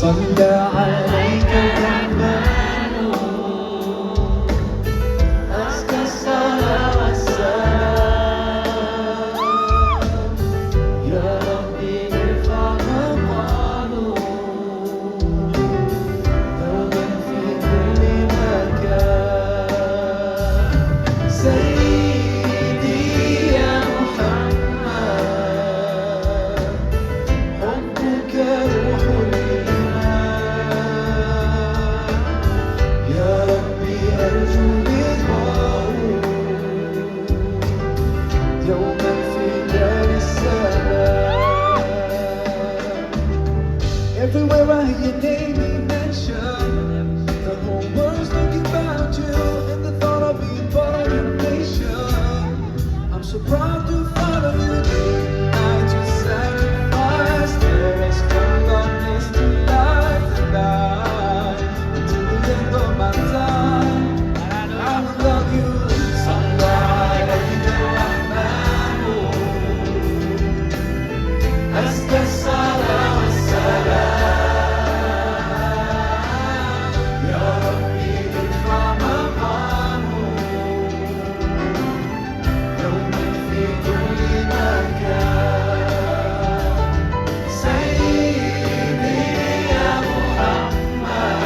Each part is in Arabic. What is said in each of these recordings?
صلى عليك الرحمن أزكى الصلاة والسلام يا ربي ارفع مقامه دوما في كل مكان سيدي يا محمد حبك روح أرجو لقاءه يوما في دار السلام. Everywhere I hear your name be mentioned, the whole world's thinking about you and the thought of being part of your nation. I'm so proud to follow you tonight. You sacrifice there is no darkness to light the night until the end of my time. أزكى الصلاة والسلام يا ربي ارفع مقامه دوما في كل مكان سيدي يا محمد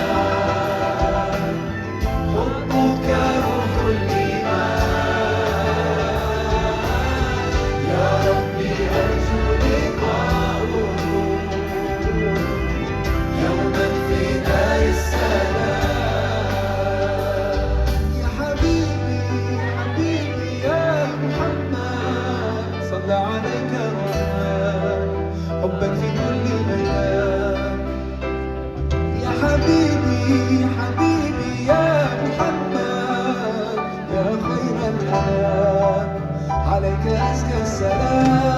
حبك روح الإيمان يا ربي أرجو لقاءه يوما في دار السلام. يا حبيبي حبيبي يا محمد صلى عليك الرحمن حبك في كل مكان. يا حبيبي حبيبي يا محمد يا خير الأنام عليك أزكى السلام.